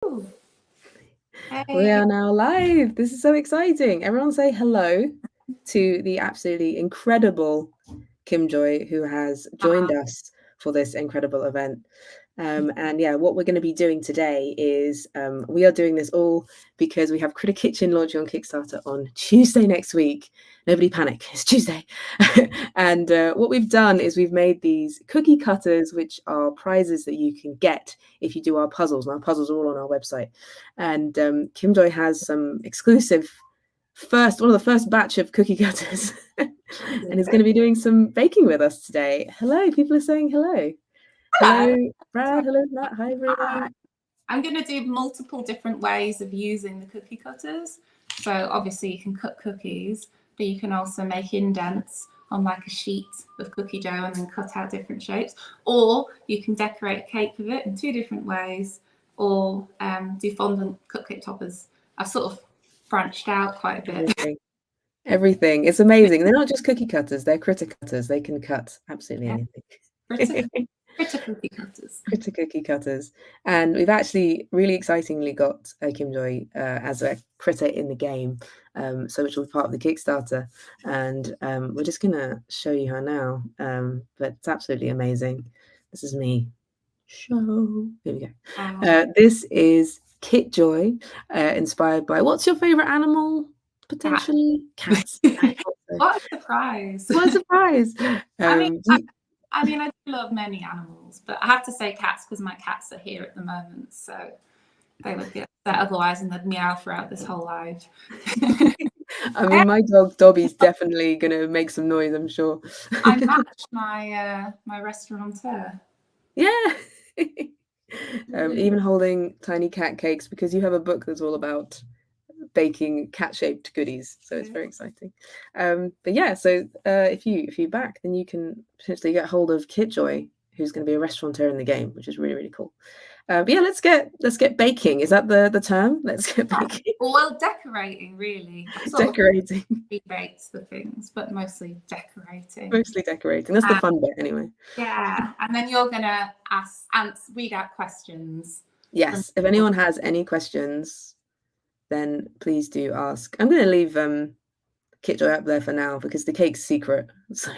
We Hey. are now live. This is so exciting. Everyone say hello to the absolutely incredible Kim Joy, who has joined us for this incredible event. And yeah, what we're going to be doing today is we are doing this all because we have Critter Kitchen launching on Kickstarter on Tuesday next week. Nobody panic, it's Tuesday. And what we've done is we've made these cookie cutters, which are prizes that you can get if you do our puzzles. And our puzzles are all on our website. And Kim Joy has some exclusive one of the first batch of cookie cutters and is going to be doing some baking with us today. Hello, people are saying hello. Hello, Brad. Hello, Matt. Hi, everyone. I'm going to do multiple different ways of using the cookie cutters. So obviously you can cut cookies, but you can also make indents on like a sheet of cookie dough and then cut out different shapes. Or you can decorate a cake with it in two different ways, or do fondant cupcake toppers. I've sort of branched out quite a bit. Everything. It's amazing. They're not just cookie cutters, they're critter cutters. They can cut absolutely anything. Critter cookie cutters. Critter cookie cutters. And we've actually really excitingly got Kim Joy as a critter in the game, so which will be part of the Kickstarter. And we're just going to show you her now. But it's absolutely amazing. This is me. Show. Here we go. This is Kit Joy, inspired by, what's your favorite animal? Potentially cats. What a surprise. What a surprise. I mean, I do love many animals, but I have to say cats because my cats are here at the moment, so they would get upset otherwise and they'd meow throughout this whole live. I mean, my dog Dobby's definitely going to make some noise, I'm sure. I matched my restaurateur. Yeah. Even holding tiny cat cakes, because you have a book that's all about baking cat-shaped goodies, so it's very exciting. But yeah, so if you back, then you can potentially get hold of Kit Joy, who's going to be a restaurateur in the game, which is really, really cool. But yeah, let's get baking. Is that the term? Let's get baking. Well, decorating, really. Decorating. Bakes the things, but mostly decorating. Mostly decorating. That's the fun bit, anyway. Yeah, and then you're gonna read out questions. Yes, if anyone has any questions, then please do ask. I'm going to leave Kit Joy up there for now because the cake's secret. So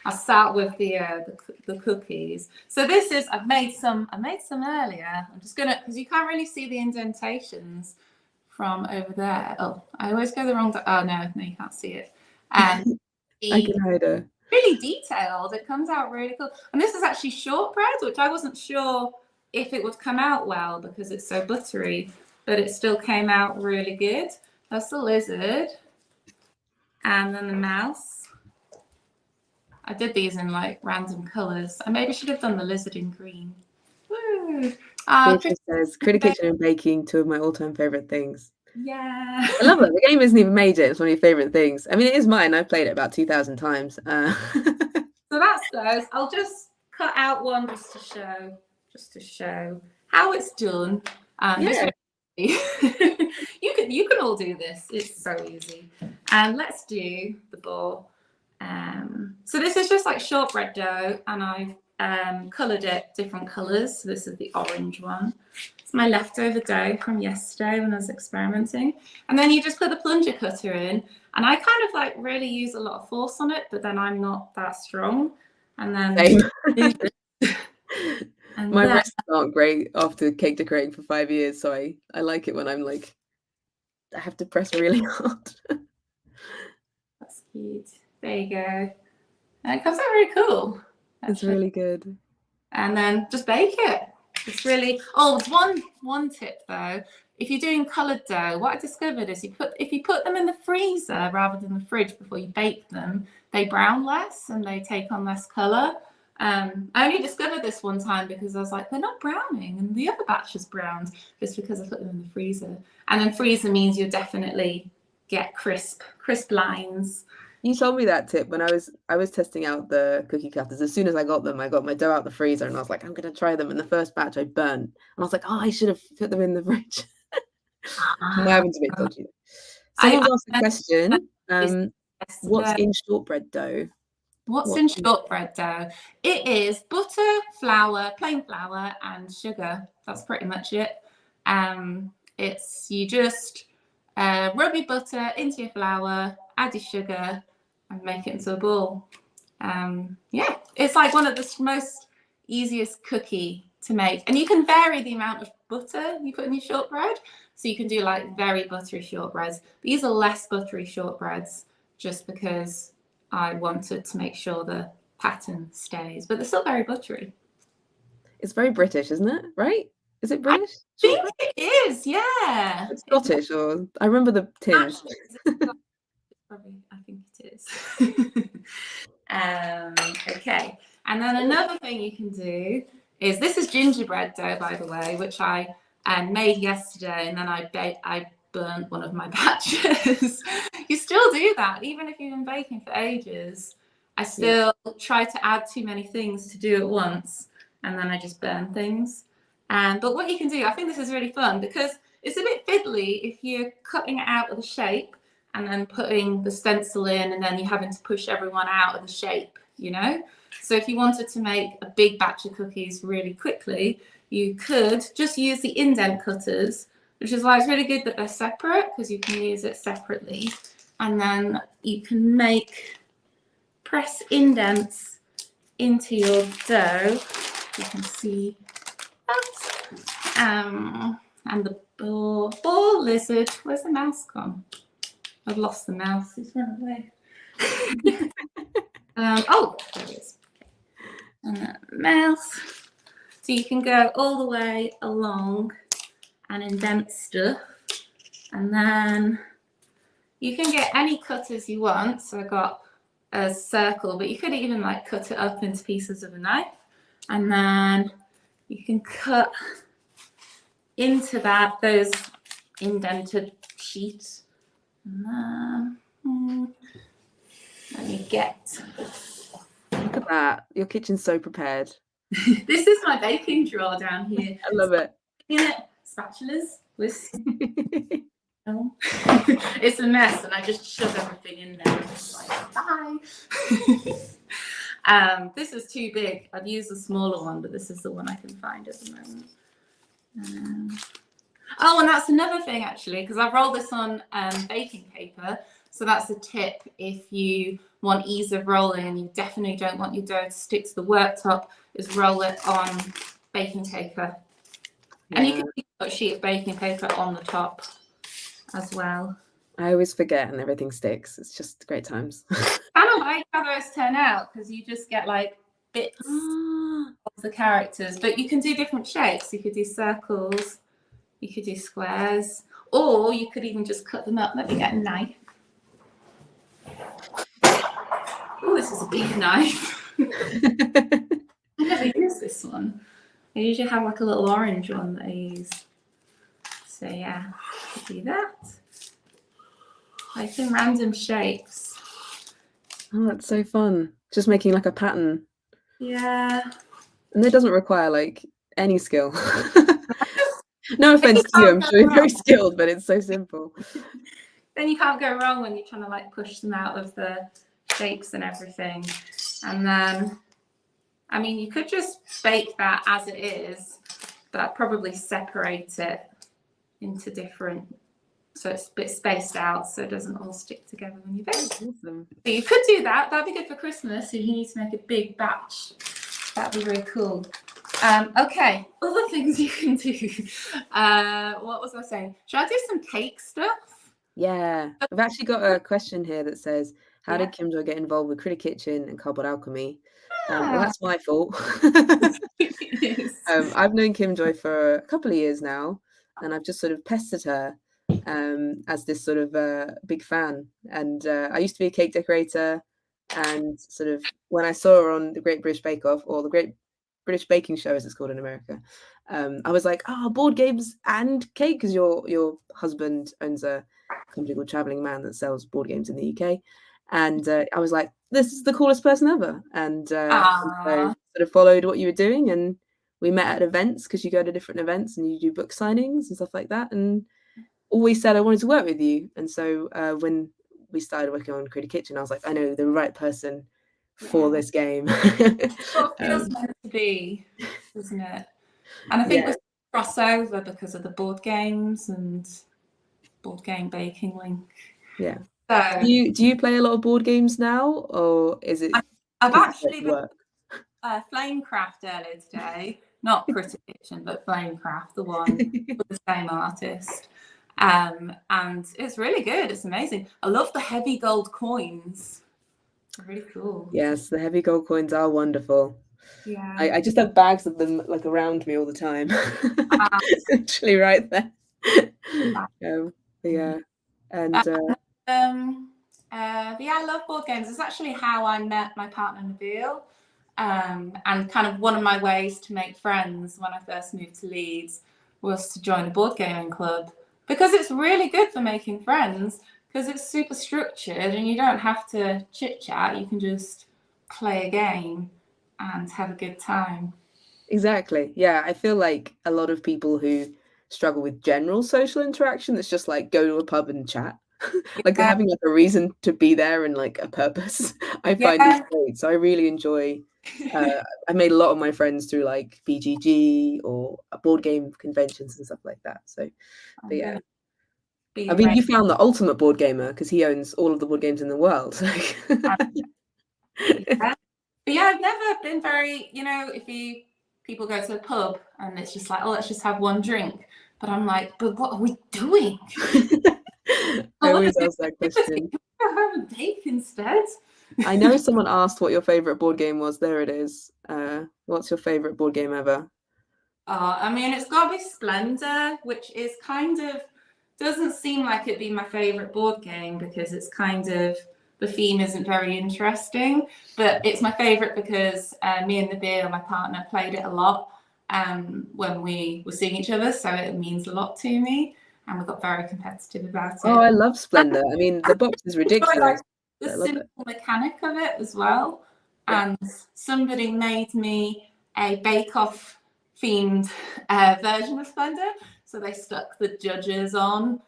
I'll start with the cookies. So this is I made some earlier. I'm just gonna, because you can't really see the indentations from over there. Oh, I always go the wrong. Oh no, you can't see it. And I can hide her. Really detailed. It comes out really cool. And this is actually shortbread, which I wasn't sure if it would come out well because it's so buttery, but it still came out really good. That's the lizard. And then the mouse. I did these in like random colours. I maybe should have done the lizard in green. Woo! Beatrice says, Critter Kitchen and baking, two of my all-time favourite things. Yeah. I love it. The game hasn't even made it. It's one of your favourite things. I mean, it is mine. I've played it about 2,000 times. So that's those. I'll just cut out one just to show how it's done. Yeah. You can all do this. It's so easy. And let's do the ball. So this is just like shortbread dough, and I've coloured it different colours. So this is the orange one. It's my leftover dough from yesterday when I was experimenting. And then you just put the plunger cutter in, and I kind of like really use a lot of force on it, but then I'm not that strong. And then and my wrists aren't great after cake decorating for 5 years, so I like it when I'm like, I have to press really hard. That's cute. There you go. And it comes out really cool. It's really good. And then just bake it. It's really, one tip though. If you're doing coloured dough, what I discovered is if you put them in the freezer rather than the fridge before you bake them, they brown less and they take on less colour. I only discovered this one time because I was like, they're not browning, and the other batch is browned, just because I put them in the freezer. And then freezer means you definitely get crisp lines. You told me that tip when I was testing out the cookie cutters. As soon as I got them, I got my dough out the freezer and I was like, I'm going to try them. And the first batch I burnt. And I was like, oh, I should have put them in the fridge. I'm having to be dodgy. Someone's asked a question. What's in shortbread dough? What's in shortbread dough? It is butter, flour, plain flour, and sugar. That's pretty much it. You just rub your butter into your flour, add your sugar, and make it into a ball. Yeah, it's like one of the most easiest cookie to make. And you can vary the amount of butter you put in your shortbread. So you can do like very buttery shortbreads. These are less buttery shortbreads just because I wanted to make sure the pattern stays, but they're still very buttery. It's very British, isn't it? Right? Is it British? I think it is, yeah. It's Scottish, or I remember the tinge. Probably, I think it is. Okay, and then another thing you can do is, this is gingerbread dough, by the way, which I made yesterday, and then I burnt one of my batches. You still do that, even if you've been baking for ages. I still try to add too many things to do at once, and then I just burn things. But what you can do, I think this is really fun, because it's a bit fiddly if you're cutting it out of the shape and then putting the stencil in, and then you're having to push everyone out of the shape, you know? So if you wanted to make a big batch of cookies really quickly, you could just use the indent cutters, which is why it's really good that they're separate, because you can use it separately. And then you can press indents into your dough. You can see that. And the ball lizard, where's the mouse gone? I've lost the mouse, he's run away. Oh, there it is. And that mouse. So you can go all the way along and indent stuff. And then you can get any cutters you want. So I got a circle, but you could even like cut it up into pieces of a knife. And then you can cut into those indented sheets. And you get. Look at that. Your kitchen's so prepared. This is my baking drawer down here. I love it. Spatulas, whisk. It's a mess, and I just shove everything in there. Like, bye. This is too big. I'd use a smaller one, but this is the one I can find at the moment. Oh, and that's another thing, actually, because I've rolled this on baking paper. So that's a tip if you want ease of rolling and you definitely don't want your dough to stick to the worktop, is roll it on baking paper. Yeah. And you can put a sheet of baking paper on the top as well. I always forget and everything sticks. It's just great times. I don't like how those turn out, because you just get like bits of the characters, but you can do different shapes. You could do circles, you could do squares, or you could even just cut them up. Let me get a knife. Oh, this is a big knife. I never use this one. I usually have like a little orange one that I use. So yeah, I could do that. Like in random shapes. Oh, that's so fun. Just making like a pattern. Yeah. And it doesn't require like any skill. No offense to you, I'm sure you're very skilled, but it's so simple. Then you can't go wrong when you're trying to like push them out of the shapes and everything. And then, I mean, you could just bake that as it is, but I'd probably separate it into different, so it's a bit spaced out so it doesn't all stick together when you bake. Awesome. So you could do that. That'd be good for Christmas if you need to make a big batch. That'd be really cool. Okay, other things you can do. What was I saying? Should I do some cake stuff? Yeah, I've actually got a question here that says, how did Kimjoy get involved with Critic Kitchen and Cardboard Alchemy? Well, that's my fault. I've known Kimjoy for a couple of years now, and I've just sort of pestered her as this sort of big fan. And I used to be a cake decorator, and sort of when I saw her on the Great British Bake Off, or the Great British Baking Show as it's called in America, I was like, board games and cake, because your husband owns a company called Traveling Man that sells board games in the UK. And I was like, this is the coolest person ever. And so sort of followed what you were doing, and we met at events, because you go to different events and you do book signings and stuff like that, and always said I wanted to work with you. And so when we started working on Critic Kitchen, I was like, I know the right person for this game. Well, it feels meant to be, doesn't it? And I think Yeah. we cross over because of the board games and board game baking link. Yeah. So Do you play a lot of board games now, or is it? I've 'cause it's actually like been work? Flamecraft earlier today, not Critter Kitchen, but Flamecraft, the one with the same artist. And it's really good. It's amazing. I love the heavy gold coins. They're really cool. Yes, the heavy gold coins are wonderful. Yeah. I just have bags of them like around me all the time. Literally right there. Yeah. And yeah, I love board games. It's actually how I met my partner Nabil. And kind of one of my ways to make friends when I first moved to Leeds was to join a board gaming club, because it's really good for making friends, because it's super structured and you don't have to chit chat. You can just play a game and have a good time. exactly. Yeah, I feel like a lot of people who struggle with general social interaction, it's just like go to a pub and chat. Like Yeah. having like a reason to be there and like a purpose. I find Yeah. it great. So I really enjoy I made a lot of my friends through like BGG or board game conventions and stuff like that. So but yeah. I mean, you found the ultimate board gamer because he owns all of the board games in the world. Yeah. But yeah, I've never been very, if people go to a pub and it's just like, oh, let's just have one drink. But I'm like, but what are we doing? I always ask that question. Can we have a bake instead? I know someone asked what your favorite board game was. There it is. What's your favorite board game ever? I mean, it's got to be Splendor, which is kind of, doesn't seem like it'd be my favorite board game because it's kind of, the theme isn't very interesting, but it's my favorite because me and Nabil, my partner, played it a lot when we were seeing each other, so it means a lot to me, and we got very competitive about it. Oh, I love Splendor. I mean, the box is ridiculous. Like the simple mechanic of it as well. Yeah. And somebody made me a bake-off themed version of Splendor, so they stuck the judges on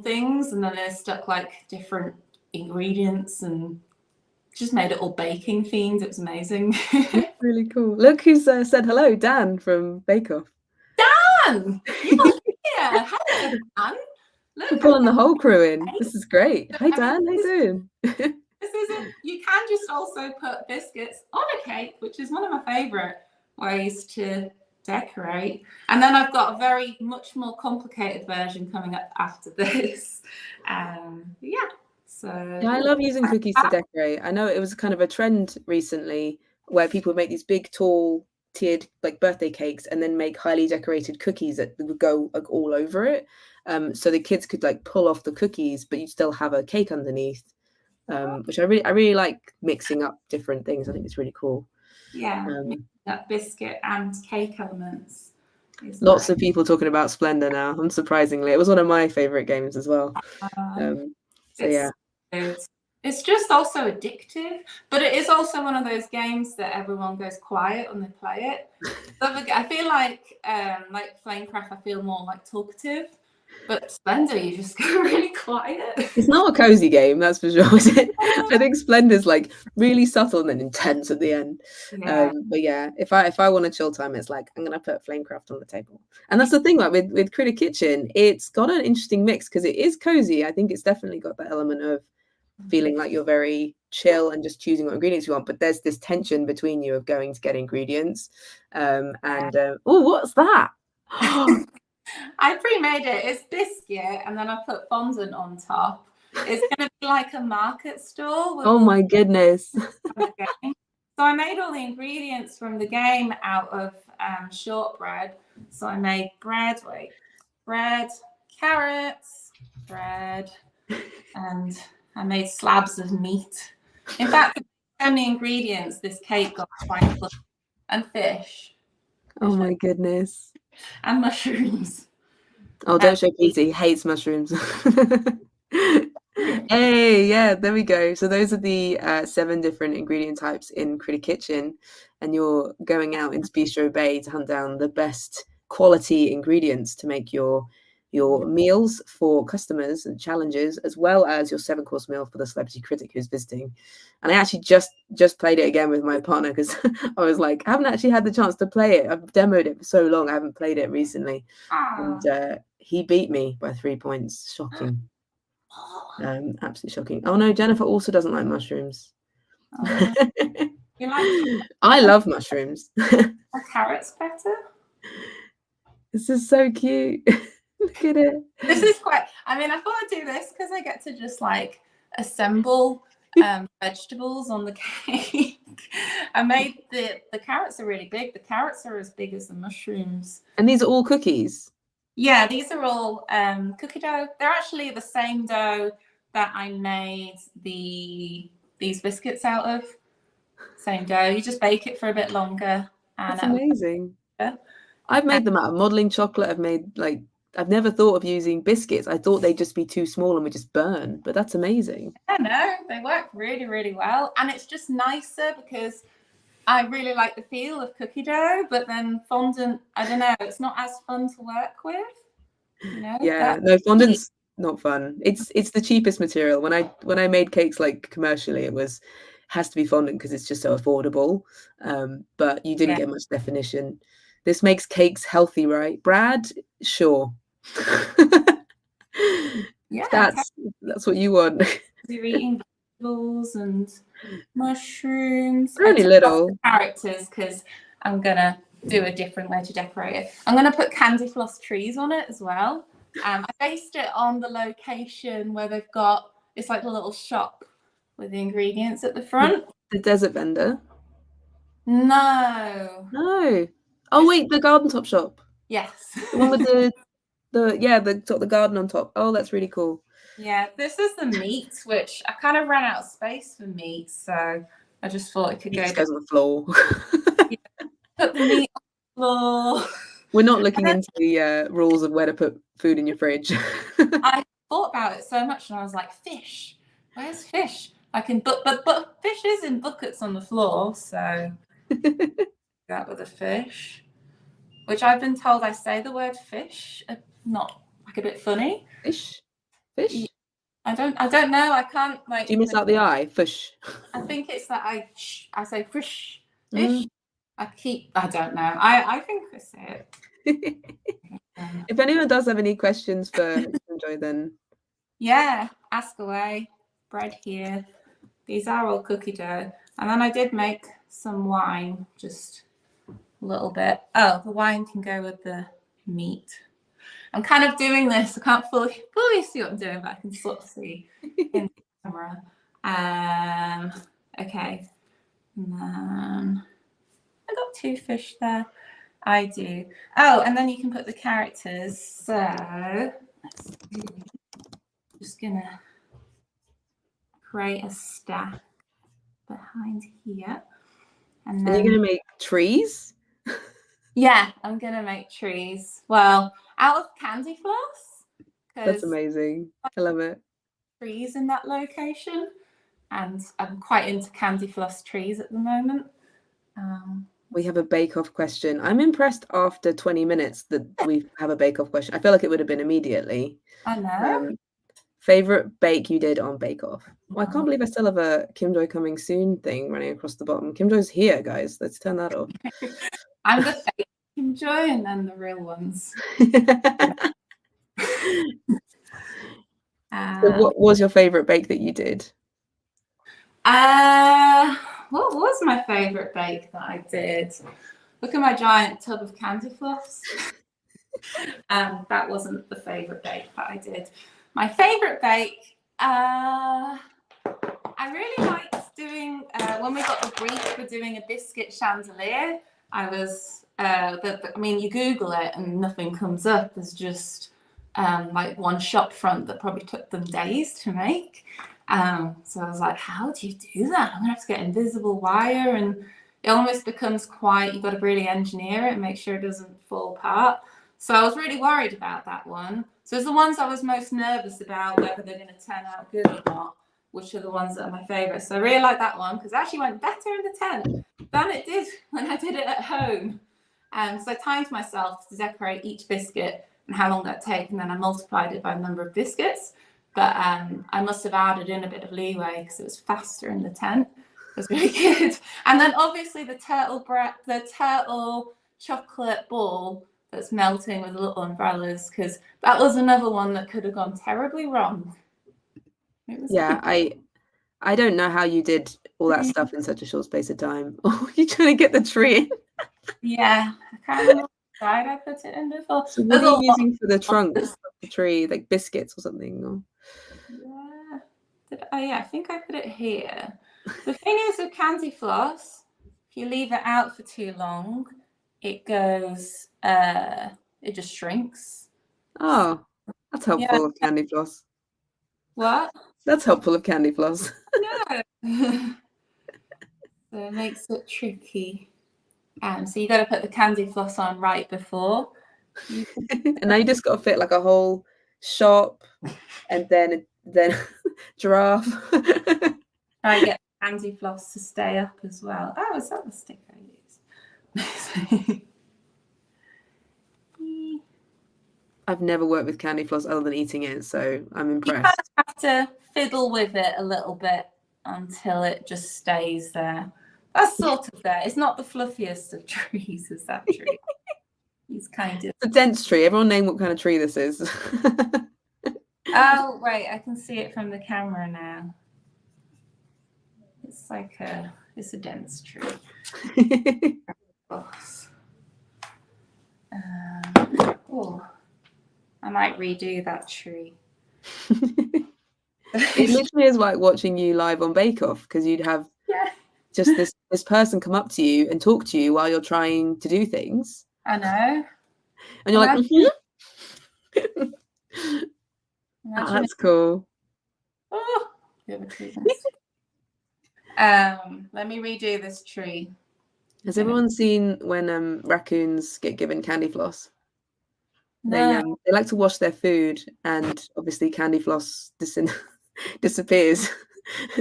things, and then they stuck like different ingredients and just made it all baking themed. It was amazing. That's really cool. Look who's said hello, Dan from Bake Off. Dan, you're here. Hello, Dan. Look, we're pulling the whole crew in. This is great. Hi, Dan. How you doing? This is it. You can just also put biscuits on a cake, which is one of my favorite ways to decorate. And then I've got a much more complicated version coming up after this. Yeah. So yeah, I love using cookies to decorate. I know it was kind of a trend recently where people make these big, tall, tiered like birthday cakes and then make highly decorated cookies that would go like all over it. So the kids could like pull off the cookies, but you still have a cake underneath. Which I really like mixing up different things. I think it's really cool. Yeah, mixing up biscuit and cake elements. Lots of people talking about Splendor now, unsurprisingly. It was one of my favorite games as well. So yeah. It's just also addictive, but it is also one of those games that everyone goes quiet when they play it. So I feel like Flamecraft, I feel more like talkative, but Splendor, you just go really quiet. It's not a cozy game, that's for sure, is it? I think Splendor's like really subtle and then intense at the end. Yeah. But yeah, if I want a chill time, it's like I'm gonna put Flamecraft on the table. And that's the thing, like with Critter Kitchen, it's got an interesting mix because it is cozy. I think it's definitely got that element of feeling like you're very chill and just choosing what ingredients you want, but there's this tension between you of going to get ingredients. Oh, what's that? I pre-made it. It's biscuit, and then I put fondant on top. It's going to be like a market stall. Oh my goodness. So I made all the ingredients from the game out of shortbread. So I made bread, carrots, bread, and I made slabs of meat. In fact, so many ingredients, this cake got quite full. And fish. Oh my goodness. And mushrooms. Oh, don't show Peter. He hates mushrooms. Hey, yeah, there we go. So those are the 7 different ingredient types in Critter Kitchen, and you're going out into Bistro Bay to hunt down the best quality ingredients to make your your meals for customers and challenges, as well as your 7-course meal for the celebrity critic who's visiting. And I actually just played it again with my partner because I was like, I haven't actually had the chance to play it. I've demoed it for so long. I haven't played it recently. And he beat me by 3 points. Shocking. Absolutely shocking. Oh no, Jennifer also doesn't like mushrooms. You like I love mushrooms. Are carrots better? This is so cute. Look at it. This is quite, I mean, I thought I'd do this because I get to just like assemble vegetables on the cake. I made the carrots are really big. The carrots are as big as the mushrooms. And these are all cookies? Yeah, these are all cookie dough. They're actually the same dough that I made these biscuits out of. Same dough. You just bake it for a bit longer. And that's amazing. I've made them out of modeling chocolate. I've never thought of using biscuits. I thought they'd just be too small and would just burn, but that's amazing. I know, they work really, really well. And it's just nicer because I really like the feel of cookie dough, but then fondant, I don't know, it's not as fun to work with. You know? Yeah, no, fondant's not fun. It's the cheapest material. When I made cakes like commercially, has to be fondant because it's just so affordable. But you didn't get much definition. This makes cakes healthy, right, Brad? Sure. Yeah, that's what you want. You're eating vegetables and mushrooms. They're only little characters because I'm gonna do a different way to decorate it. I'm gonna put candy floss trees on it as well. I based it on the location where they've got, it's like the little shop with the ingredients at the front. The desert vendor? No. Oh wait, the garden top shop. Yes. The one with the garden on top. Oh, that's really cool. Yeah, this is the meat, which I kind of ran out of space for meat, so I just thought it could go. It goes on the floor. Put the meat on the floor. We're not looking into the rules of where to put food in your fridge. I thought about it so much, and I was like, fish. Where's fish? I can, but fish is in buckets on the floor, so that with a fish, which I've been told I say the word fish, not like a bit funny. Fish. I don't know. I can't like. Do you miss out the I? Fish. I think it's that I say fish. Fish. I don't know. I think I say it. If anyone does have any questions for Enjoy, then yeah, ask away. Bread here. These are all cookie dough, and then I did make some wine, just a little bit. Oh, the wine can go with the meat. I'm kind of doing this. I can't fully see what I'm doing, but I can sort of see in the camera. Okay, and then I got 2 fish there. I do. Oh, and then you can put the characters. So let's see. Just gonna create a stack behind here, and then you're gonna make trees. Yeah, I'm gonna make trees. Well, out of candy floss. That's amazing. I love it. Trees in that location, and I'm quite into candy floss trees at the moment. We have a bake-off question. I'm impressed after 20 minutes that we have a bake-off question. I feel like it would have been immediately. I know. Favorite bake you did on Bake Off? Well, I can't believe I still have a Kim Joy coming soon thing running across the bottom. Kim Joy's here, guys. Let's turn that off. I'm the fake Kim Joy and then the real ones. So what was your favorite bake that you did? What was my favorite bake that I did? Look at my giant tub of candy floss. That wasn't the favorite bake that I did. My favorite bake, I really liked doing, when we got the brief for doing a biscuit chandelier, I was, I mean, you Google it and nothing comes up. There's just like one shop front that probably took them days to make. So I was like, how do you do that? I'm gonna have to get invisible wire, and it almost becomes quite, you've got to really engineer it and make sure it doesn't fall apart. So I was really worried about that one. So it's the ones I was most nervous about, whether they're going to turn out good or not, which are the ones that are my favourite. So I really like that one because it actually went better in the tent than it did when I did it at home. So I timed myself to decorate each biscuit and how long that take, and then I multiplied it by the number of biscuits. But I must have added in a bit of leeway because it was faster in the tent. It was really good. And then obviously the turtle chocolate ball that's melting with little umbrellas, because that was another one that could have gone terribly wrong. Yeah, I don't know how you did all that stuff in such a short space of time. Oh, you're trying to get the tree in. Yeah, I can't remember what side I put it in before. So what are you using for the trunks of the tree? Like biscuits or something? Or? Yeah. Yeah, I think I put it here. The thing is with candy floss, if you leave it out for too long, it goes, it just shrinks. Oh, that's helpful of candy floss. What? That's helpful of candy floss. No. So it makes it tricky. So you got to put the candy floss on right before. And now you just got to fit like a whole shop and then giraffe. Try and get candy floss to stay up as well. Oh, is that the stick I use? I've never worked with candy floss other than eating it, so I'm impressed. You have to fiddle with it a little bit until it just stays there. That's sort of there. It's not the fluffiest of trees, is that tree? It's kind of... It's a dense tree. Everyone name what kind of tree this is. Oh, right. I can see it from the camera now. It's like it's a dense tree. Oh, I might redo that tree. It literally is like watching you live on Bake Off, because you'd have just this person come up to you and talk to you while you're trying to do things. I know. And you're like, oh, that's cool. Oh, let me redo this tree. Has everyone seen when raccoons get given candy floss? No. They like to wash their food, and obviously candy floss disappears.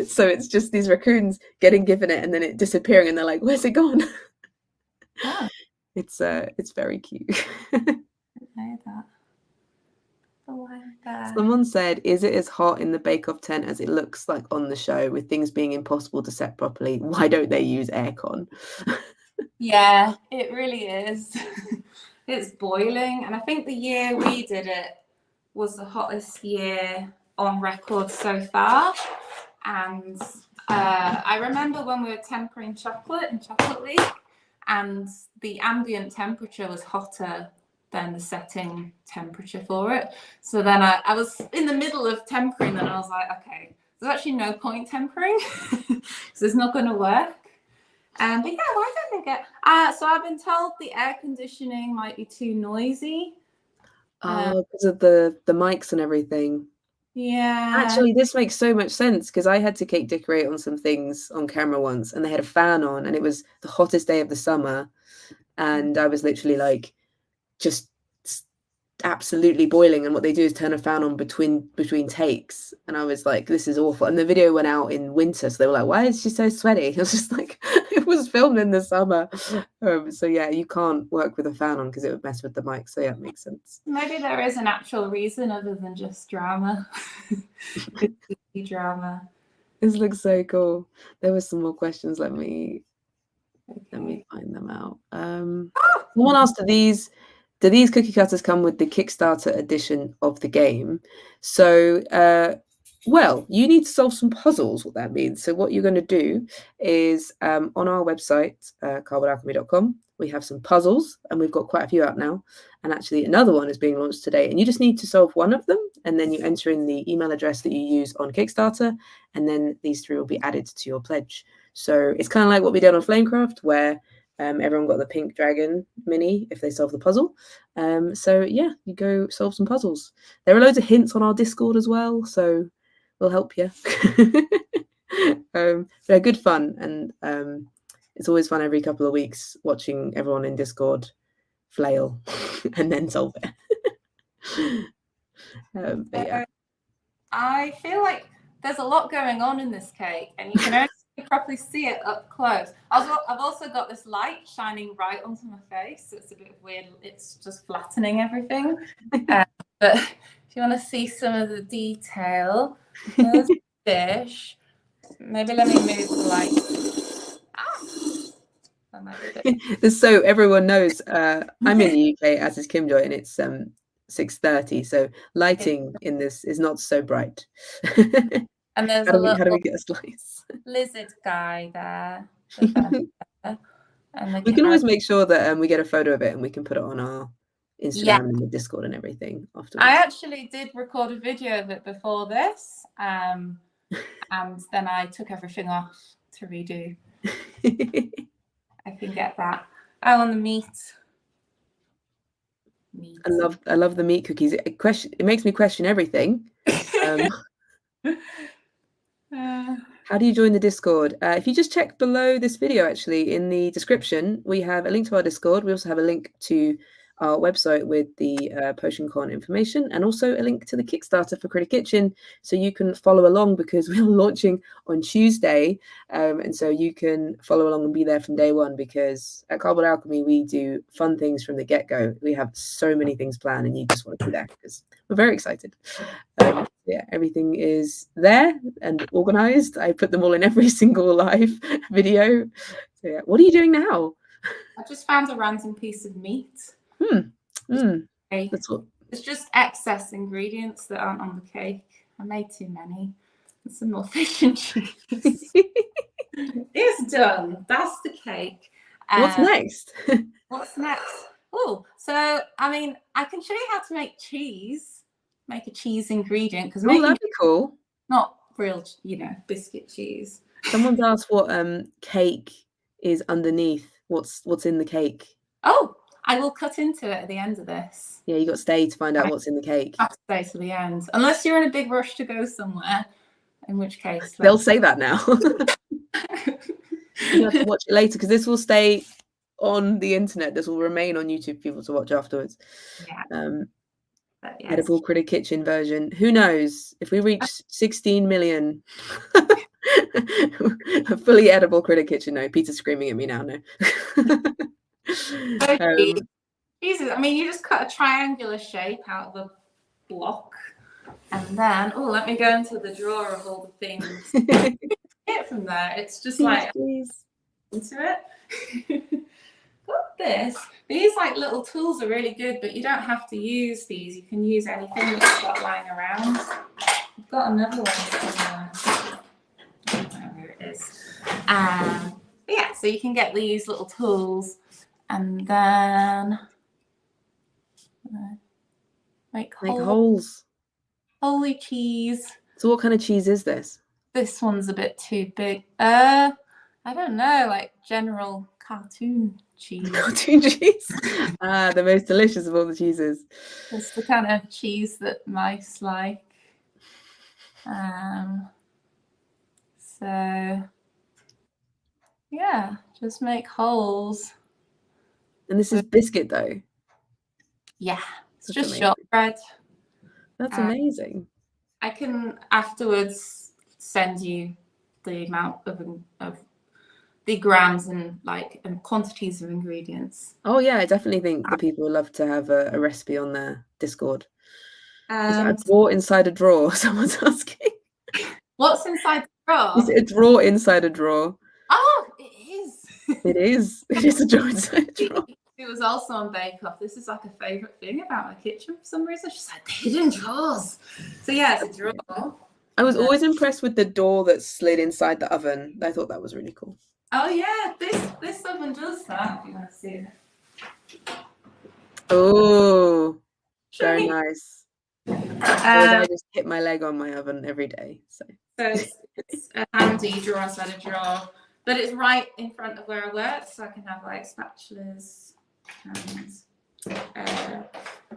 So it's just these raccoons getting given it and then it disappearing, and they're like, "Where's it gone?" Oh. It's very cute. I know that. Someone said, "Is it as hot in the Bake Off tent as it looks like on the show, with things being impossible to set properly? Why don't they use aircon?" Yeah, it really is. It's boiling, and I think the year we did it was the hottest year on record so far. And I remember when we were tempering chocolate in Chocolate League, and the ambient temperature was hotter than the setting temperature for it. So then I was in the middle of tempering, and I was like, okay, there's actually no point tempering, so it's not going to work. But yeah, why don't they get... so I've been told the air conditioning might be too noisy. Because of the mics and everything. Yeah. Actually, this makes so much sense, because I had to cake decorate on some things on camera once, and they had a fan on, and it was the hottest day of the summer, and I was literally like just absolutely boiling, and what they do is turn a fan on between takes, and I was like, this is awful. And the video went out in winter, so they were like, why is she so sweaty? I was just like, it was filmed in the summer. So yeah, you can't work with a fan on because it would mess with the mic. So yeah, it makes sense. Maybe there is an actual reason other than just drama. Drama. This looks so cool. There were some more questions. Let me find them out. Someone asked, do these cookie cutters come with the Kickstarter edition of the game? So, well, you need to solve some puzzles, what that means. So what you're going to do is on our website, cardboardalchemy.com, we have some puzzles, and we've got quite a few out now. And actually another one is being launched today, and you just need to solve one of them, and then you enter in the email address that you use on Kickstarter, and then these three will be added to your pledge. So it's kind of like what we did on Flamecraft, where everyone got the pink dragon mini if they solve the puzzle. So yeah, you go solve some puzzles. There are loads of hints on our Discord as well, so we'll help you. They're good fun, and it's always fun every couple of weeks watching everyone in Discord flail and then solve it. But yeah. I feel like there's a lot going on in this cake, and you can only You properly see it up close. I've also got this light shining right onto my face, so it's a bit weird. It's just flattening everything. But if you want to see some of the detail, there's the dish. Maybe let me move the light. That might be a bit... So everyone knows, I'm in the UK, as is Kimjoy, and it's 6:30, so lighting in this is not so bright. And there's how do we get a slice? Lizard guy there. And we can always make sure that we get a photo of it and we can put it on our Instagram and the Discord and everything afterwards. I actually did record a video of it before this, and then I took everything off to redo. I can get that. Oh, and the meat. I love the meat cookies. It makes me question everything. How do you join the Discord? If you just check below this video, actually, in the description, we have a link to our Discord. We also have a link to our website with the PotionCon information, and also a link to the Kickstarter for Critter Kitchen, so you can follow along, because we are launching on Tuesday, and so you can follow along and be there from day one, because at Cardboard Alchemy we do fun things from the get-go. We have so many things planned, and you just want to be there because we're very excited. Yeah, everything is there and organized. I put them all in every single live video. So yeah, what are you doing now? I just found a random piece of meat. That's what... It's just excess ingredients that aren't on the cake. I made too many. And some more fish and cheese. It's done. That's the cake. What's next? What's next? Oh, so I mean, I can show you how to make cheese. Make a cheese ingredient, because that'd be cool. Not real, biscuit cheese. Someone's asked what cake is underneath. What's in the cake? Oh, I will cut into it at the end of this. Yeah, you got to stay to find out what's in the cake. I have to stay to the end, unless you're in a big rush to go somewhere. In which case, they'll say that now. You have to watch it later, because this will stay on the internet. This will remain on YouTube for people to watch afterwards. Yeah. Yes. Edible Critter Kitchen version. Who knows if we reach 16 million? A fully edible Critter Kitchen. No, Peter's screaming at me now. No. Jesus, I mean, you just cut a triangular shape out of the block, and then let me go into the drawer of all the things. Get from there. It's just into it. Got this. These little tools are really good, but you don't have to use these. You can use anything that you've got lying around. I've got another one somewhere. There it is. Yeah, so you can get these little tools, and then make holes. Holy cheese. So what kind of cheese is this? This one's a bit too big. I don't know, general cartoon cheese. Cartoon cheese. The most delicious of all the cheeses. It's the kind of cheese that mice like. So yeah, just make holes. And this is biscuit dough. Yeah, it's just amazing. Shortbread. That's amazing. I can afterwards send you the amount of the grams and and quantities of ingredients. Oh yeah, I definitely think the people would love to have a recipe on their Discord. Is that a drawer inside a drawer? Someone's asking. What's inside the drawer? Is it a drawer inside a drawer? Oh, it is. It is. It is a drawer inside a drawer. It was also on Bake Off. This is a favourite thing about my kitchen for some reason. She's like, the hidden drawers. So yeah, it's a drawer. I was always impressed with the door that slid inside the oven. I thought that was really cool. Oh yeah, this oven does that. If you want to see it. Oh, very nice. I just hit my leg on my oven every day. So it's a handy drawer inside a drawer, but it's right in front of where I work, so I can have spatulas and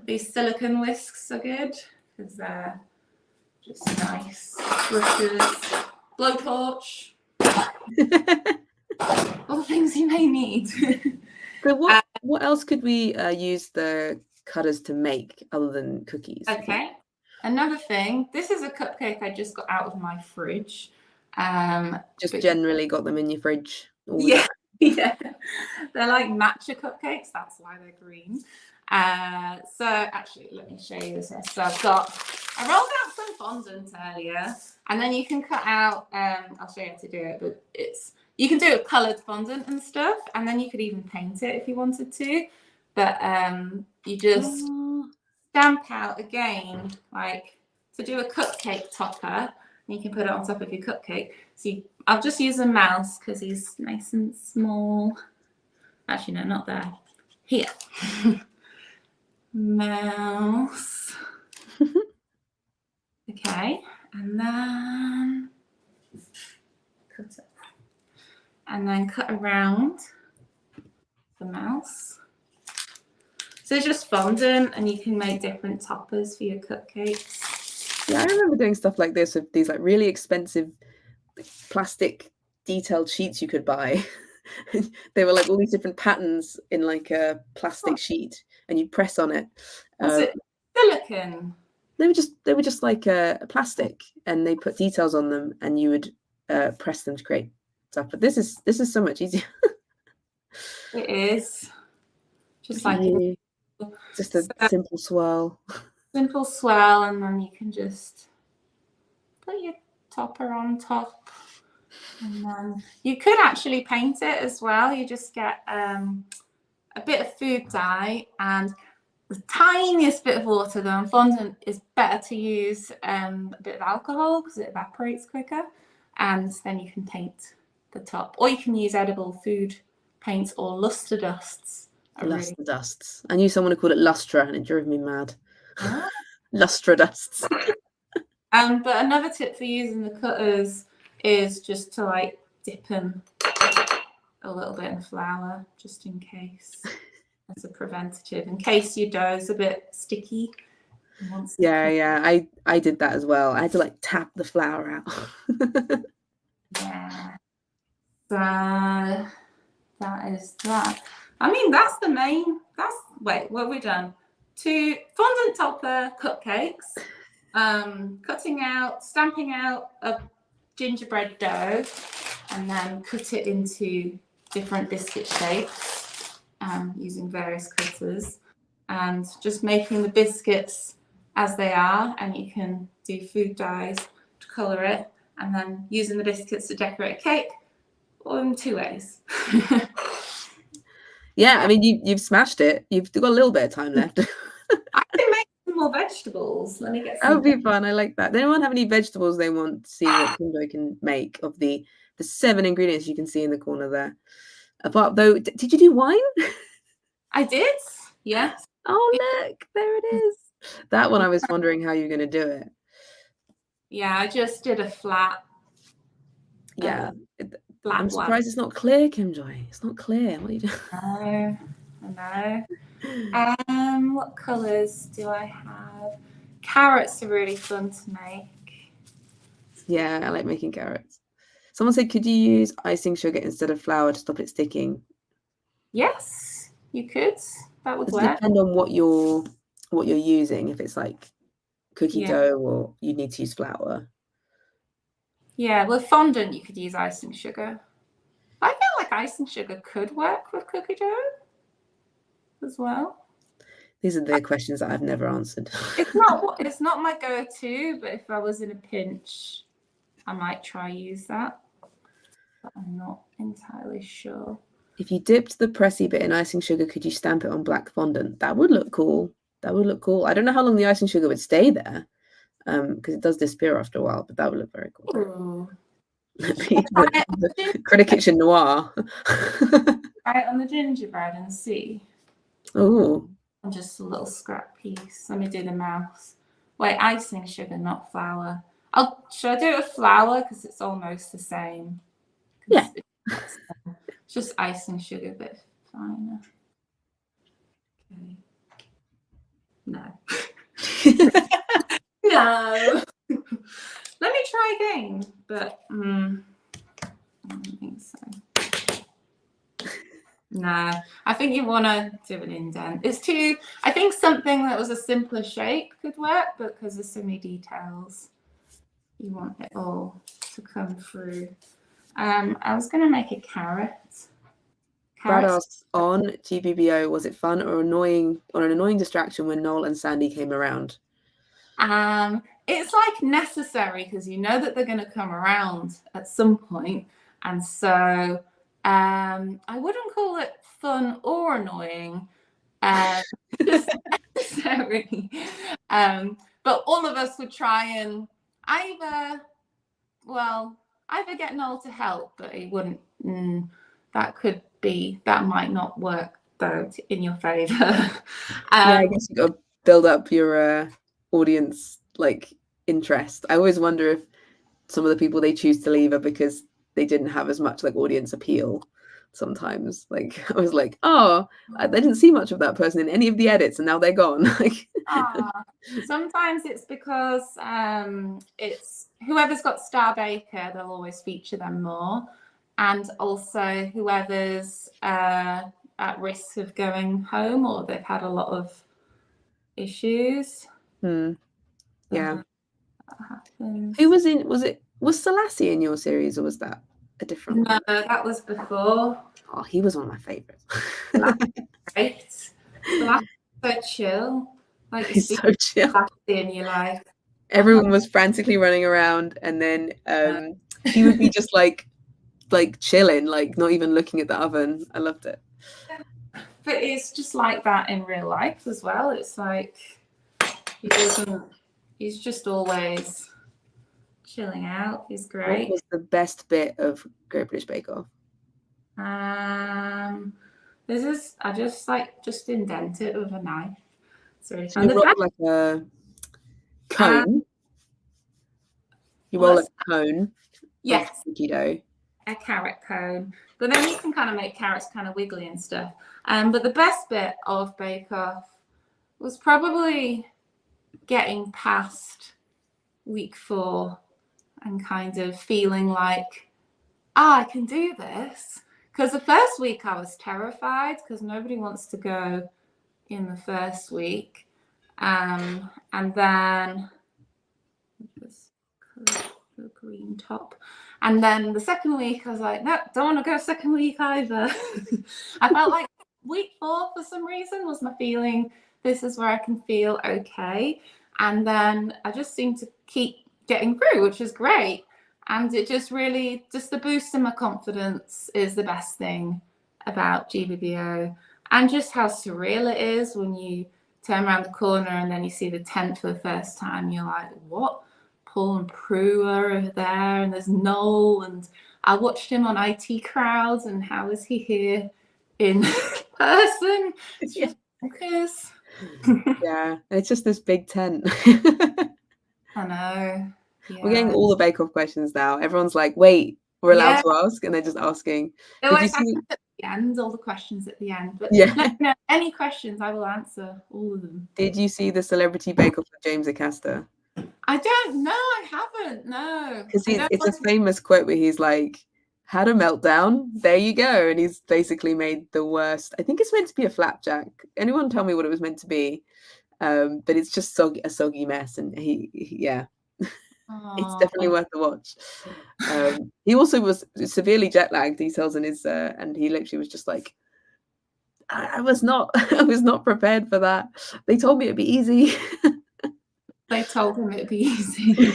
these silicone whisks are good because they're just nice. Brushes, blowtorch. All the things you may need. So what else could we use the cutters to make other than cookies? Okay. Another thing, this is a cupcake I just got out of my fridge. Just generally got them in your fridge all the Yeah, time. yeah. They're like matcha cupcakes. That's why they're green. So actually, let me show you this. So I rolled out some fondant earlier, and then you can cut out. I'll show you how to do it, but you can do it coloured fondant and stuff, and then you could even paint it if you wanted to. But you just stamp out again, like to do a cupcake topper. And you can put it on top of your cupcake. So I'll just use a mouse because he's nice and small. Actually, no, not there. Here. Mouse. Okay, and then cut it. And then cut around the mouse. So it's just fondant, and you can make different toppers for your cupcakes. Yeah, I remember doing stuff like this with these like really expensive plastic detailed sheets you could buy. They were like all these different patterns in like a plastic sheet, and you'd press on it. Was it silicone? They were just like a plastic, and they put details on them, and you would press them to create stuff. But this is so much easier. It is just like just a simple swirl. Simple swirl, and then you can just put your topper on top. And then you could actually paint it as well. You just get a bit of food dye and the tiniest bit of water. Though on fondant is better to use a bit of alcohol because it evaporates quicker, and then you can paint the top. Or you can use edible food paints or luster dusts. Luster dusts. I knew someone who called it lustra, and it drove me mad. Lustra dusts. But another tip for using the cutters is just to like dip them a little bit in flour, just in case, as a preventative, in case your dough is a bit sticky. Yeah, I did that as well. I had to like tap the flour out. Yeah. So that is that. I mean, that's the main. Wait, what have we done? 2 fondant topper cupcakes. Stamping out a gingerbread dough, and then cut it into different biscuit shapes using various cutters, and just making the biscuits as they are. And you can do food dyes to colour it, and then using the biscuits to decorate a cake, or in 2 ways. Yeah, I mean, you've smashed it. You've got a little bit of time left. I can make some more vegetables. Let me get some. That would be fun. I like that. Does anyone have any vegetables they want to see what Kimbo can make of the 7 ingredients you can see in the corner there? Apart though, did you do wine? I did. Yes. Oh, look, there it is. That one I was wondering how you're going to do it. Yeah, I just did a flat. Yeah. Flat I'm surprised it's not clear, Kimjoy. It's not clear. What are you doing? I know. What colours do I have? Carrots are really fun to make. Yeah, I like making carrots. Someone said, could you use icing sugar instead of flour to stop it sticking? Yes, you could. That would Does work. it depend on what you're using? If it's like cookie dough, or you need to use flour. Yeah, with fondant you could use icing sugar. I feel like icing sugar could work with cookie dough as well. These are the questions that I've never answered. It's not my go-to, but if I was in a pinch, I might try use that. But I'm not entirely sure. If you dipped the pressy bit in icing sugar, could you stamp it on black fondant? That would look cool. That would look cool. I don't know how long the icing sugar would stay there, because it does disappear after a while, but that would look very cool. the Critter Kitchen Noir. Right on the gingerbread and see. Oh. And just a little scrap piece. Let me do the mouth. Wait, icing sugar, not flour. Should I do it with flour because it's almost the same? Yeah. It's just icing sugar, a bit finer. Okay. No. No. Let me try again, but I don't think so. No, I think you want to do an indent. I think something that was a simpler shape could work, but because there's so many details. you want it all to come through. I was going to make a carrot. Brad asks, on GBBO, was it fun or annoying, or an annoying distraction when Noel and Sandy came around? It's like necessary because you know that they're going to come around at some point, and so I wouldn't call it fun or annoying, just necessary. But all of us would try and either get Noel to help, but he wouldn't. That might not work though in your favor. Yeah, I guess you got to build up your audience like interest. I always wonder if some of the people they choose to leave are because they didn't have as much like audience appeal. Sometimes, like I was like, oh, I didn't see much of that person in any of the edits, and now they're gone. Like, sometimes it's because it's whoever's got Star Baker, they'll always feature them more, and also whoever's at risk of going home or they've had a lot of issues. Yeah. That happens. Who was in? Was Selassie in your series, or was that a different one? No, that was before. Oh, he was one of my favorites. Great. Selassie's so chill. Like He's so chill. In your life. Everyone was frantically running around, and then he would be just like chilling, like not even looking at the oven. I loved it. But it's just like that in real life as well. It's like he's just always chilling out. He's great. What was the best bit of Great British Bake Off? I just indent it with a knife. It's really fun. You roll like a cone. You roll a cone. Yes. Dough. A carrot cone. But then you can kind of make carrots kind of wiggly and stuff. But the best bit of Bake Off was probably getting past week 4 and kind of feeling like, I can do this. Because the first week I was terrified because nobody wants to go in the first week. And then the green top. And then the second week I was like, no, don't want to go second week either. I felt like week 4 for some reason was my feeling, this is where I can feel okay. And then I just seemed to keep getting through, which is great. And it just really, just the boost in my confidence is the best thing about GBBO. And just how surreal it is when you turn around the corner and then you see the tent for the first time. You're like, what? Paul and Prue are over there, and there's Noel. And I watched him on IT Crowds, and how is he here in person? It's just bonkers. Yeah, it's just this big tent. I know. Yeah. We're getting all the Bake Off questions now. Everyone's like, wait, we're allowed to ask, and they're just asking. Did you see at the end, all the questions at the end? But no, any questions, I will answer all of them. Did you see the Celebrity Bake Off with James Acaster? I don't know. I haven't. No. Because it's a famous quote where he's like, had a meltdown. There you go. And he's basically made the worst. I think it's meant to be a flapjack. Anyone tell me what it was meant to be? But it's just a soggy mess. And yeah. It's definitely worth the watch. He also was severely jet lagged, he tells in his and he literally was just like, I was not prepared for that. They told me it'd be easy. They told him it'd be easy.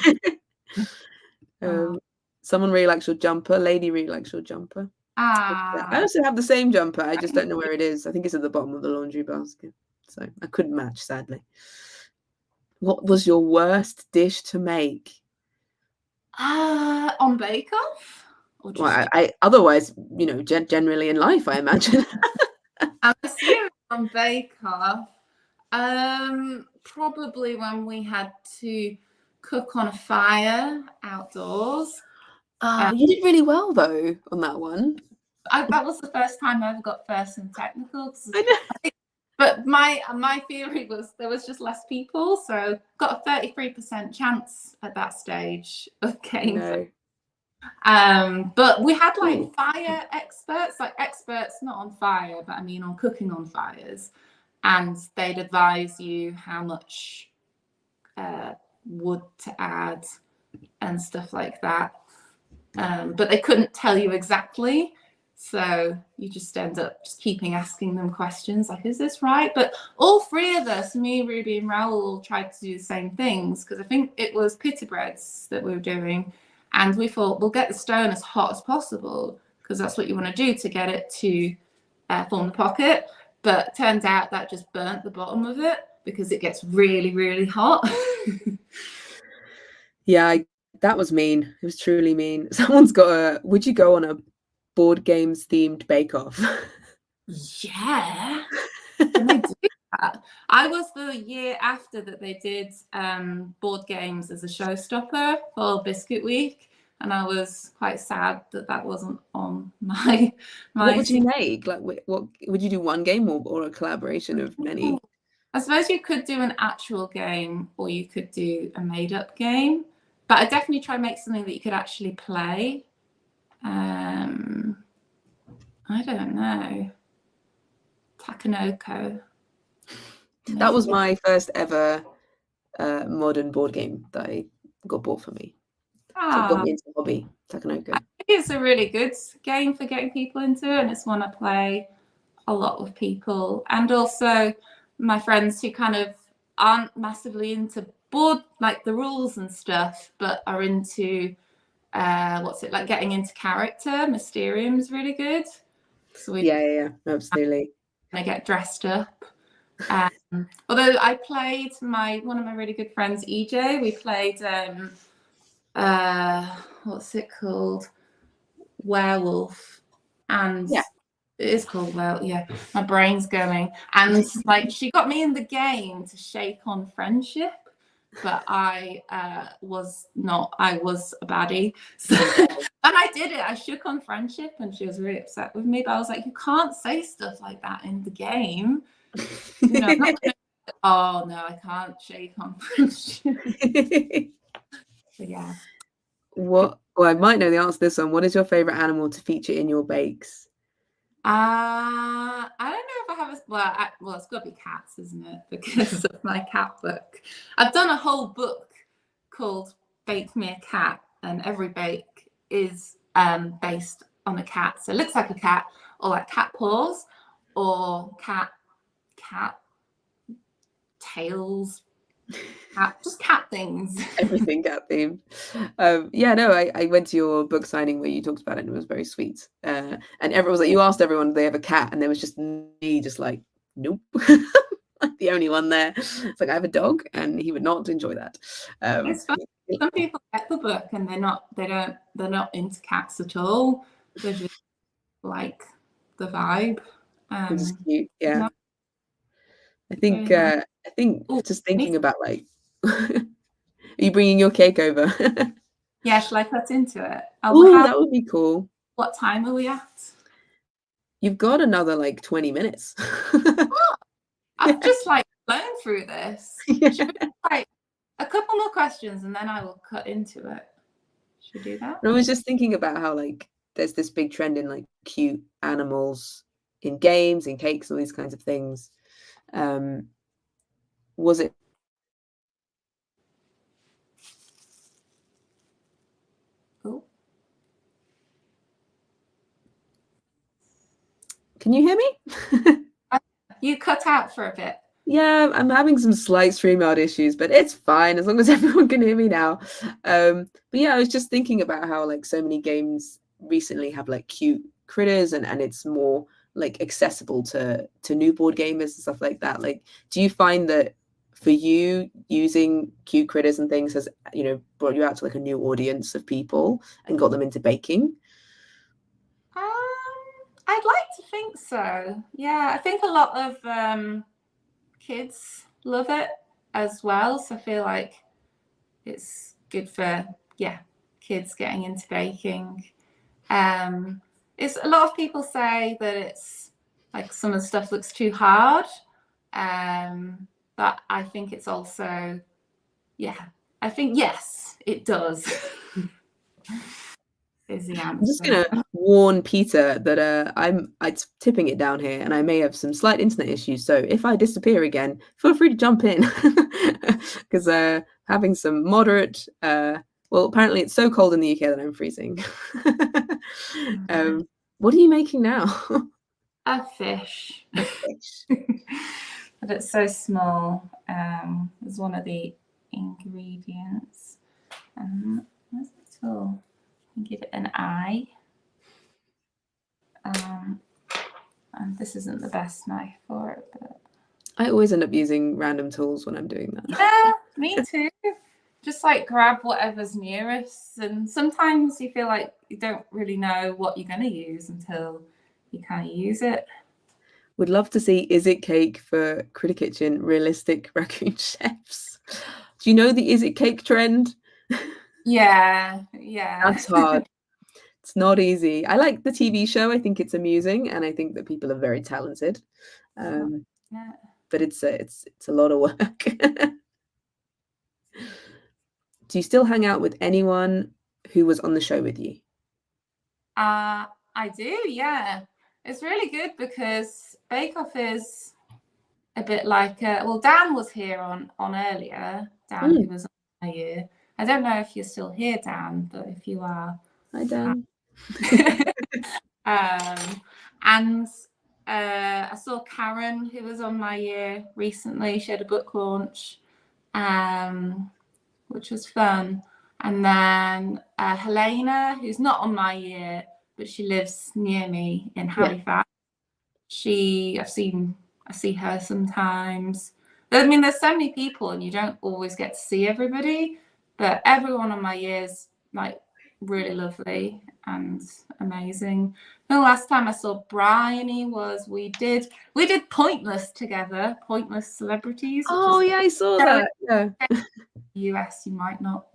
Someone really likes your jumper. Lady really likes your jumper. I also have the same jumper. I just don't know where it is. I think it's at the bottom of the laundry basket. So I couldn't match, sadly. What was your worst dish to make? On Bake Off? Well, I otherwise, generally in life, I imagine. I'm assuming on Bake Off. Probably when we had to cook on a fire outdoors. You did really well though on that one. That was the first time I ever got first in technicals. But my theory was there was just less people, so got a 33% chance at that stage of getting. No. But we had like fire experts not on fire, but I mean on cooking on fires, and they'd advise you how much wood to add and stuff like that. But they couldn't tell you exactly. So you just end up just keeping asking them questions like, is this right? But all three of us, me, Ruby, and Raoul, tried to do the same things, because I think it was pita breads that we were doing. And we thought, we'll get the stone as hot as possible, because that's what you want to do to get it to form the pocket. But turns out that just burnt the bottom of it, because it gets really, really hot. Yeah, that was mean. It was truly mean. Someone's got a... Would you go on a board games themed bake-off? Yeah. Can they do that? I was the year after that they did board games as a showstopper for Biscuit Week, and I was quite sad that that wasn't on my. What would you make? Like, what would you do? One game or a collaboration of many? I suppose you could do an actual game, or you could do a made-up game. But I definitely try and make something that you could actually play. I don't know. Takanoko. That was my first ever modern board game that I got bought for me. So it got me into the hobby, Takanoko. I think it's a really good game for getting people into it, and it's one I play a lot with people. And also my friends who kind of aren't massively into board, like the rules and stuff, but are into like getting into character. Mysterium is really good. So yeah, absolutely. I get dressed up. Although I played one of my really good friends, EJ. We played what's it called? Werewolf. And yeah, it is called yeah. My brain's going. And like she got me in the game to shake on friendship, but I was not. I was a baddie. So, and I did it. I shook on friendship, and she was really upset with me. But I was like, you can't say stuff like that in the game. You know, I'm not gonna, oh no, I can't shake on friendship. But yeah. Well, I might know the answer to this one. What is your favorite animal to feature in your bakes? I don't know if I have a well, it's got to be cats, isn't it? Because of my cat book. I've done a whole book called Bake Me a Cat, and every bake is based on a cat. So it looks like a cat, or like cat paws, or cat tails, just cat things. Everything cat themed. Yeah, no, I went to your book signing where you talked about it, and it was very sweet. And everyone was like, you asked everyone if they have a cat, and there was just me, just like, nope. Like the only one there. It's like, I have a dog, and he would not enjoy that. It's funny. Some people get the book and they're not into cats at all. They just like the vibe. It's cute, yeah. No, I think just thinking about like, are you bringing your cake over? Yeah, shall I cut into it? Oh, that would be cool. What time are we at? You've got another like 20 minutes. I've just like blown through this. Yeah. Should we like a couple more questions and then I will cut into it? Should we do that? I was just thinking about how like there's this big trend in like cute animals in games, in cakes, all these kinds of things. Was it? Oh. Can you hear me? You cut out for a bit. Yeah, I'm having some slight StreamYard issues, but it's fine as long as everyone can hear me now. But yeah, I was just thinking about how like so many games recently have like cute critters, and it's more like accessible to new board gamers and stuff like that. Like, do you find that for you using cute critters and things has, you know, brought you out to like a new audience of people and got them into baking? I'd like to think so. Yeah, I think a lot of kids love it as well. So I feel like it's good for kids getting into baking. It's a lot of people say that it's like some of the stuff looks too hard. But I think it's also, I think yes, it does. Is the answer. I'm just gonna warn Peter that I'm tipping it down here, and I may have some slight internet issues. So if I disappear again, feel free to jump in, because having some moderate Well, apparently it's so cold in the UK that I'm freezing. What are you making now? A fish. A fish. But it's so small. It's one of the ingredients. Where's the tool? Give it an eye. And this isn't the best knife for it, but I always end up using random tools when I'm doing that. yeah, me too. Just like grab whatever's nearest, and sometimes you feel like you don't really know what you're going to use until you kind of use it. Would love to see Is It Cake for Critter Kitchen realistic raccoon chefs. Do you know the Is It Cake trend? Yeah. That's hard. It's not easy. I like the TV show. I think it's amusing, and I think that people are very talented. But it's a lot of work. Do you still hang out with anyone who was on the show with you? I do, yeah. It's really good because Bake Off is a bit like well, Dan was here on earlier. Dan, who was on my year. I don't know if you're still here, Dan, but if you are, hi Dan. And I saw Karen, who was on my year recently. She had a book launch, which was fun. And then Helena, who's not on my year, but she lives near me in Halifax. I see her sometimes. I mean, there's so many people, and you don't always get to see everybody. But everyone on my year's like really lovely and amazing. The last time I saw Bryony was we did Pointless together, Pointless Celebrities. Oh yeah, I saw that. Yeah. US, you might not.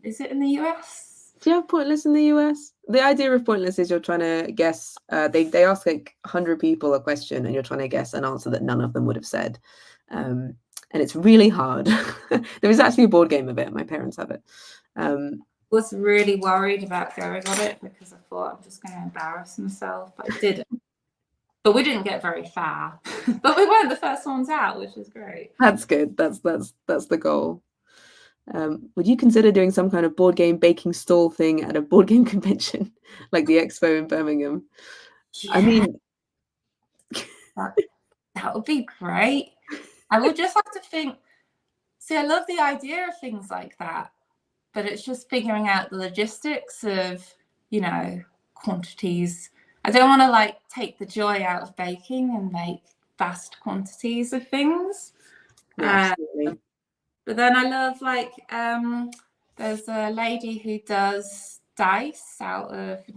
Is it in the US? Do you have Pointless in the US? The idea of Pointless is you're trying to guess. They ask like 100 people a question, and you're trying to guess an answer that none of them would have said. And it's really hard. There is actually a board game of it. My parents have it. Was really worried about going on it because I thought I'm just going to embarrass myself, but I didn't. But we didn't get very far. But we weren't the first ones out, which is great. That's good. That's the goal. Would you consider doing some kind of board game baking stall thing at a board game convention, like the Expo in Birmingham? Yeah. I mean, that would be great. I would just have to think. See, I love the idea of things like that, but it's just figuring out the logistics of, quantities. I don't want to like take the joy out of baking and make vast quantities of things. Yeah, but then I love there's a lady who does dice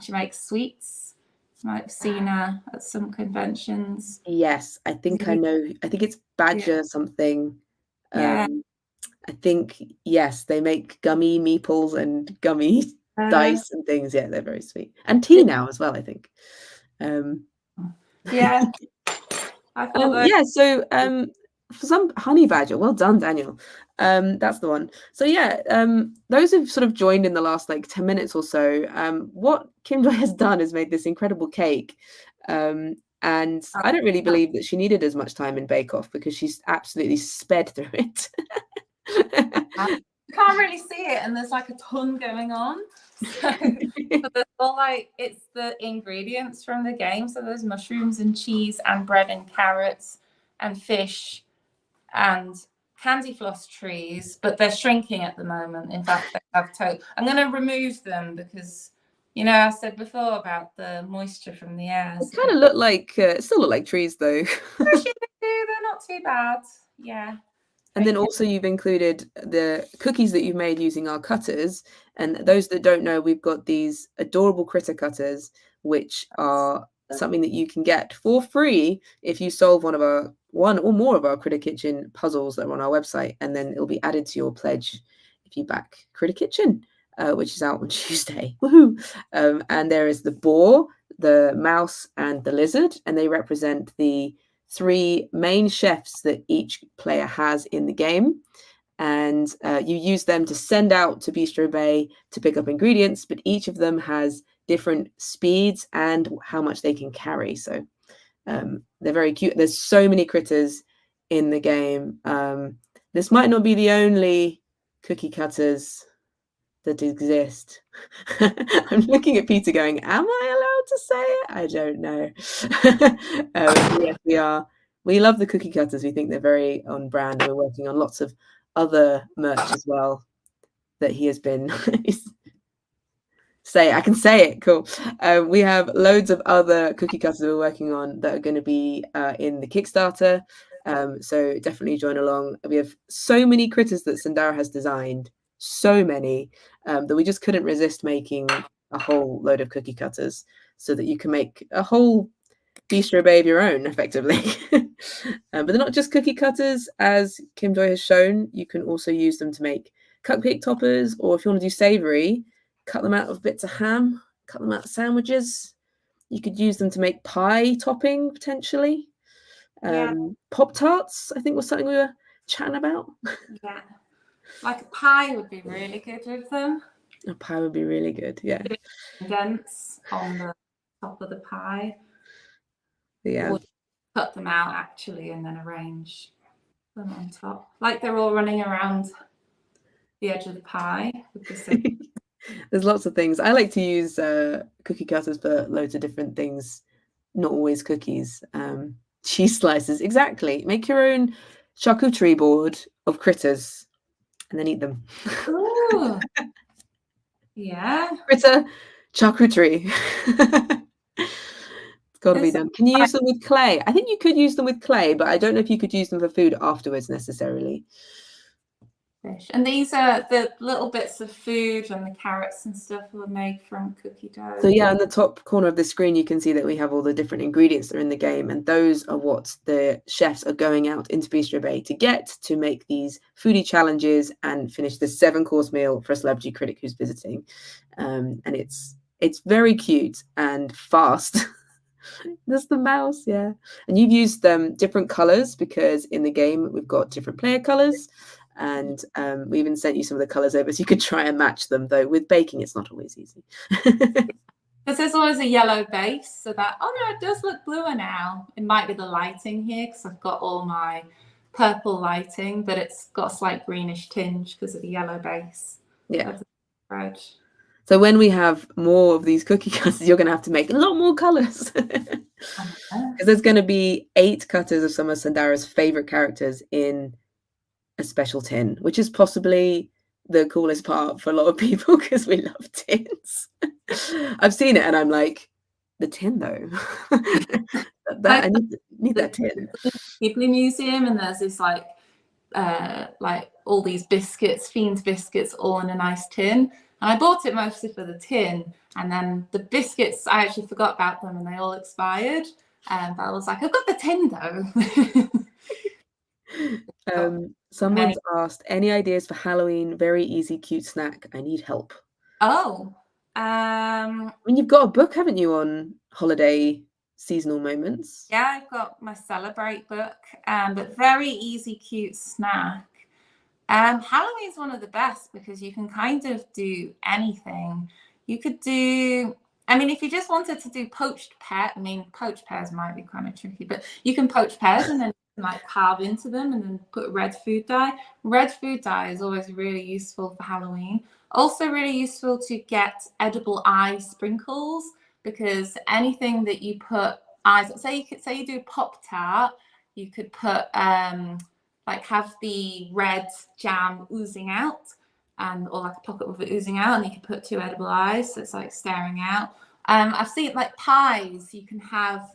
she makes sweets. You might have seen her at some conventions. Yes, I think I know. I think it's Badger something. Yeah. I think, yes, they make gummy meeples and gummy dice and things. Yeah, they're very sweet. And tea now as well, I think. Yeah. So for some honey badger, well done, Daniel. That's the one. So yeah, those who've sort of joined in the last like 10 minutes or so, what Kim Joy has done is made this incredible cake. And I don't really believe that she needed as much time in Bake Off because she's absolutely sped through it. You can't really see it, and there's like a ton going on. So, but there's all it's the ingredients from the game. So there's mushrooms and cheese and bread and carrots and fish and candy floss trees, but they're shrinking at the moment. In fact, they have I'm going to remove them because, I said before about the moisture from the air. It kind of look like, still look like trees though. They're not too bad. Yeah. And then also you've included the cookies that you've made using our cutters. And those that don't know, we've got these adorable critter cutters, which are something that you can get for free if you solve one or more of our Critter Kitchen puzzles that are on our website. And then it'll be added to your pledge if you back Critter Kitchen, which is out on Tuesday. Woohoo! And there is the boar, the mouse, and the lizard, and they represent the 3 main chefs that each player has in the game, and you use them to send out to Bistro Bay to pick up ingredients, but each of them has different speeds and how much they can carry. So they're very cute. There's so many critters in the game. This might not be the only cookie cutters that exist. I'm looking at Peter going, am I allowed to say it? I don't know. Yes, we are. We love the cookie cutters. We think they're very on brand. We're working on lots of other merch as well that he has been say it. I can say it. Cool. We have loads of other cookie cutters we're working on that are going to be in the Kickstarter. So definitely join along. We have so many critters that Sandara has designed, so many, that we just couldn't resist making a whole load of cookie cutters so that you can make a whole bistro bay of your own, effectively. But they're not just cookie cutters, as Kim Joy has shown. You can also use them to make cupcake toppers, or if you want to do savory, cut them out of bits of ham, cut them out of sandwiches. You could use them to make pie topping, potentially. Pop-Tarts, I think, was something we were chatting about. Yeah. Like a pie would be really good with them. A pie would be really good, yeah. Dents on the top of the pie. Yeah. Or cut them out, actually, and then arrange them on top. Like they're all running around the edge of the pie with the There's lots of things. I like to use cookie cutters for loads of different things, not always cookies. Cheese slices, exactly. Make your own charcuterie board of critters and then eat them. Ooh. Yeah. Critter charcuterie. It's got to be done. Can you use them with clay? I think you could use them with clay, but I don't know if you could use them for food afterwards necessarily. And these are the little bits of food, and the carrots and stuff were made from cookie dough. So yeah, in the top corner of the screen, you can see that we have all the different ingredients that are in the game, and those are what the chefs are going out into Bistro Bay to get to make these foodie challenges and finish the 7-course meal for a celebrity critic who's visiting. And it's very cute and fast. There's the mouse, yeah. And you've used different colors because in the game we've got different player colors. And we even sent you some of the colors over so you could try and match them, though with baking it's not always easy. Because there's always a yellow base, so that, oh no, it does look bluer now. It might be the lighting here because I've got all my purple lighting, but it's got a slight greenish tinge because of the yellow base. Yeah. Red. So when we have more of these cookie cutters, you're going to have to make a lot more colors. Because there's going to be 8 cutters of some of Sandara's favorite characters in a special tin, which is possibly the coolest part for a lot of people because we love tins. I've seen it and I'm like, the tin though. I need that tin. Ghibli Museum, and there's this like all these biscuits, Fiend's biscuits, all in a nice tin. And I bought it mostly for the tin, and then the biscuits, I actually forgot about them and they all expired. But I was like, I've got the tin though. Someone's asked, any ideas for Halloween? Very easy, cute snack. I need help. Oh. I mean, you've got a book, haven't you, on holiday seasonal moments? Yeah, I've got my Celebrate book, but very easy, cute snack. Halloween's one of the best because you can kind of do anything. You could do, I mean, if you just wanted to do poached pear, I mean, poached pears might be kind of tricky, but you can poach pears and then like carve into them and then put red food dye. Red food dye is always really useful for Halloween. Also really useful to get edible eye sprinkles, because anything that you put eyes, say you do Pop-Tart, you could put like have the red jam oozing out, or like a pocket with it oozing out, and you can put 2 edible eyes, so it's like staring out. I've seen like pies, you can have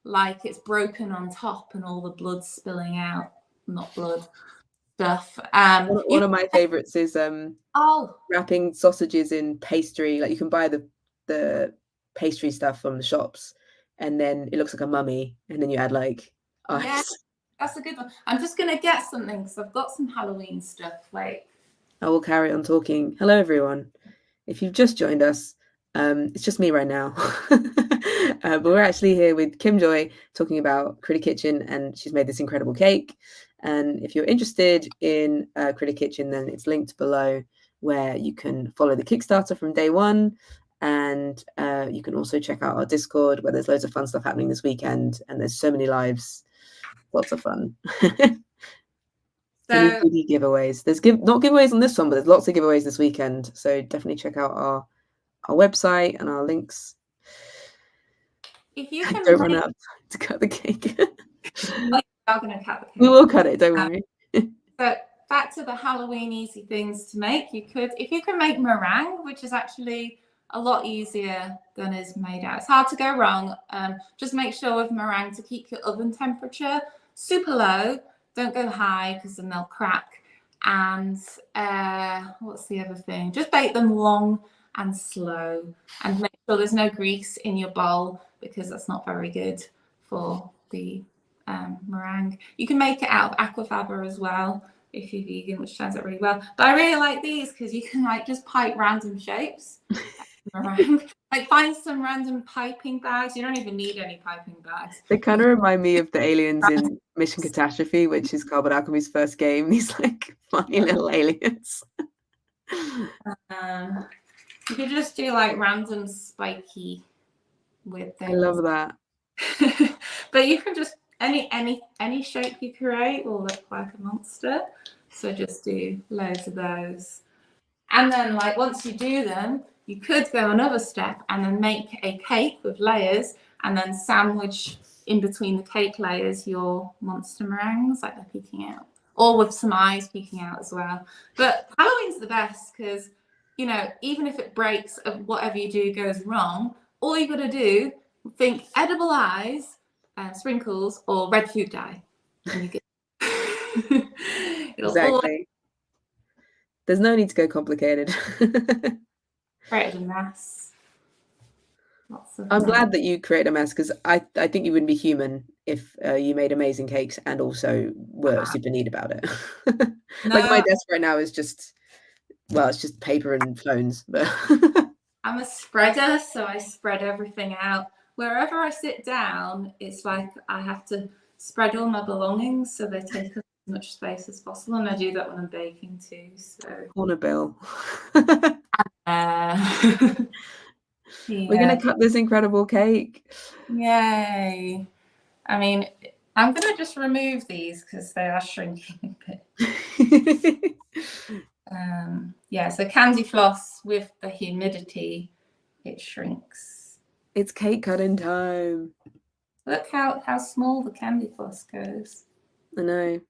like it's broken on top and all the blood spilling out, not blood stuff. One of my favorites is wrapping sausages in pastry. Like you can buy the pastry stuff from the shops, and then it looks like a mummy, and then you add like ice. Yeah, that's a good one. I'm just gonna get something because I've got some Halloween stuff. Wait. I will carry on talking. Hello, everyone. If you've just joined us, it's just me right now. But we're actually here with Kim Joy talking about Critter Kitchen, and she's made this incredible cake. And if you're interested in Critter Kitchen, then it's linked below where you can follow the Kickstarter from day one. And you can also check out our Discord where there's loads of fun stuff happening this weekend. And there's so many lives. Lots of fun. Any So goodie giveaways? There's not giveaways on this one, but there's lots of giveaways this weekend. So definitely check out our website and our links. if you can Don't run make, out to cut the cake. oh, you're going to cut the cake. We will cut it, don't worry. But back to the Halloween easy things to make. If you can make meringue, which is actually a lot easier than is made out. It's hard to go wrong. Just make sure with meringue to keep your oven temperature super low. Don't go high because then they'll crack. And what's the other thing? Just bake them long and slow, and make sure there's no grease in your bowl because that's not very good for the meringue. You can make it out of aquafaba as well if you're vegan, which turns out really well. But I really like these because you can like just pipe random shapes. Meringue. Like find some random piping bags. You don't even need any piping bags. They kind of remind me of the aliens in Mission Catastrophe, which is Cardboard Alchemy's first game. These like funny little aliens. You could just do like random spiky with things. I love that. But you can just any shape you create will look like a monster. So just do loads of those. And then like once you do them, you could go another step and then make a cake with layers and then sandwich in between the cake layers your monster meringues, like they're peeking out. Or with some eyes peeking out as well. But Halloween's the best because, you know, even if it breaks, whatever you do goes wrong, all you got to do, think edible eyes, sprinkles, or red food dye. And you get Exactly. There's no need to go complicated. Created a mess. I'm glad that you create a mess because I think you wouldn't be human if you made amazing cakes and also were super neat about it. No. Like my desk right now is just, well, it's just paper and phones. But I'm a spreader, so I spread everything out. Wherever I sit down, it's like I have to spread all my belongings so they take up as much space as possible, and I do that when I'm baking too. So corner bill. Yeah. We're gonna cut this incredible cake. Yay. I mean, I'm gonna just remove these because they are shrinking a bit. Yeah, so candy floss with the humidity, it shrinks. It's cake cutting time. Look how small the candy floss goes. I know.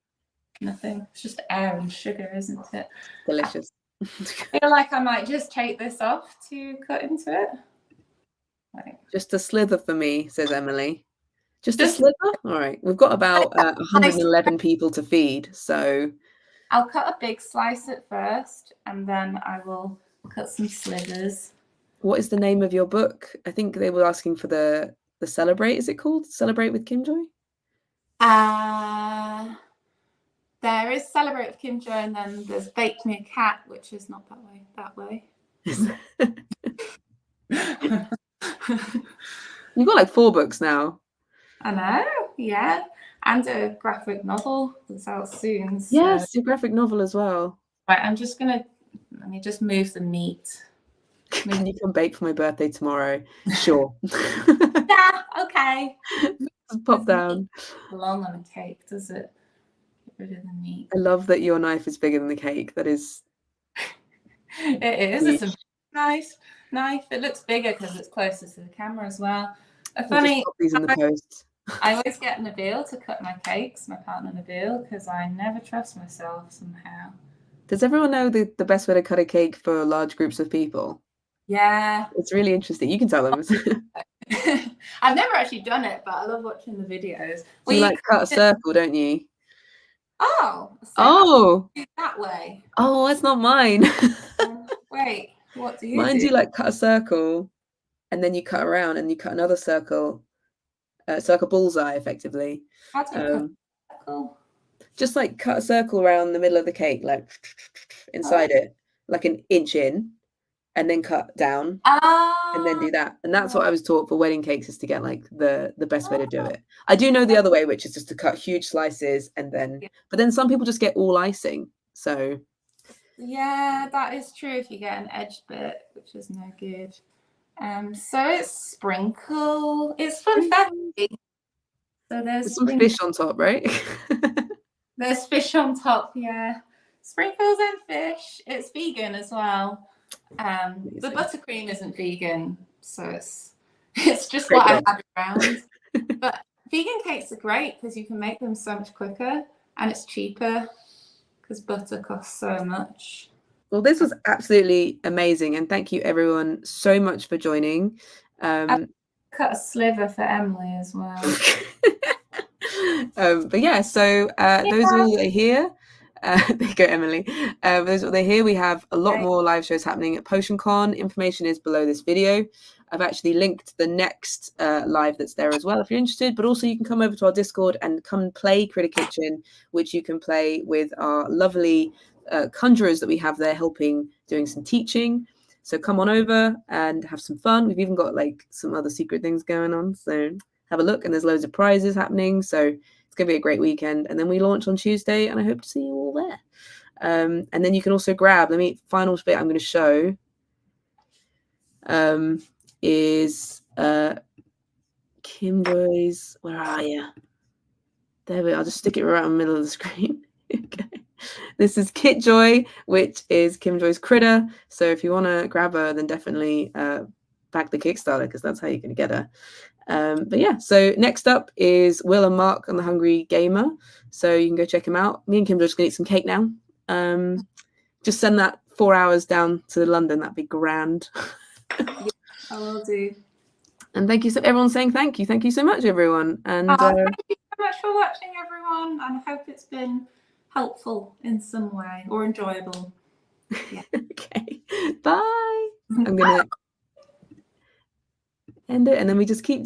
Nothing. It's just air and sugar, isn't it? Delicious. I feel like I might just take this off to cut into it. Right. Just a slither for me, says Emily. Just a slither? All right. We've got about 111 people to feed, so I'll cut a big slice at first, and then I will cut some slivers. What is the name of your book? I think they were asking for the Celebrate. Is it called Celebrate with Kimjoy? There is Celebrate with Kimjoy, and then there's Bake Me a Cat, which is not that way. That way. You've got like 4 books now. I know, yeah. And a graphic novel that's out soon. So. Yes, a graphic novel as well. Right, let me just move the meat. Can you come bake for my birthday tomorrow? Sure. Yeah, okay. Just pop down. Long on a cake, does it? Get rid of the meat. I love that your knife is bigger than the cake. That is. It is. It's a nice knife. It looks bigger because it's closer to the camera as well. Funny. Pop these in the post. I always get Nabil to cut my cakes, my partner Nabil, because I never trust myself somehow. Does everyone know the best way to cut a cake for large groups of people? Yeah. It's really interesting. You can tell them. I've never actually done it, but I love watching the videos. So you like cut a circle, don't you? Oh. Oh. That way. Oh, that's not mine. Wait, what do you Mine do? do like cut a circle, and then you cut around, and you cut another circle. Circle bullseye, effectively. How do you cut a circle? Just like cut a circle around the middle of the cake, like inside it, like an inch in, and then cut down, and then do that. And that's what I was taught for wedding cakes, is to get like the best way to do it. I do know the other way, which is just to cut huge slices, and then, but then some people just get all icing. So yeah, that is true if you get an edged bit, which is no good. So it's sprinkle. It's funfetti. So there's some fish on top, right? There's fish on top, yeah. Sprinkles and fish. It's vegan as well. The buttercream isn't vegan, so it's just Great what I job. had around. But vegan cakes are great because you can make them so much quicker and it's cheaper because butter costs so much. Well, this was absolutely amazing, and thank you everyone so much for joining. Cut a sliver for Emily as well. But yeah, so those are all that are here. There you go, Emily. Those are what they're here. We have a lot more live shows happening at PotionCon. Information is below this video. I've actually linked the next live that's there as well if you're interested, but also you can come over to our Discord and come and play Critter Kitchen, which you can play with our lovely conjurers that we have there helping, doing some teaching. So come on over and have some fun. We've even got like some other secret things going on. So have a look, and there's loads of prizes happening. So it's going to be a great weekend. And then we launch on Tuesday, and I hope to see you all there. And then you can also grab, final bit I'm going to show is Kim Joy's, where are you? There we are. I'll just stick it right in the middle of the screen. Okay. This is Kit Joy, which is Kim Joy's critter. So if you want to grab her, then definitely back the Kickstarter, because that's how you're going to get her. But yeah, so next up is Will and Mark and the Hungry Gamer. So you can go check them out. Me and Kim are just going to eat some cake now. Just send that 4 hours down to London. That'd be grand. I will do. And thank you. So everyone's saying thank you. Thank you so much, everyone. And thank you so much for watching, everyone. And I hope it's been helpful in some way or enjoyable. Yeah. Okay. Bye. I'm going to end it, and then we just keep doing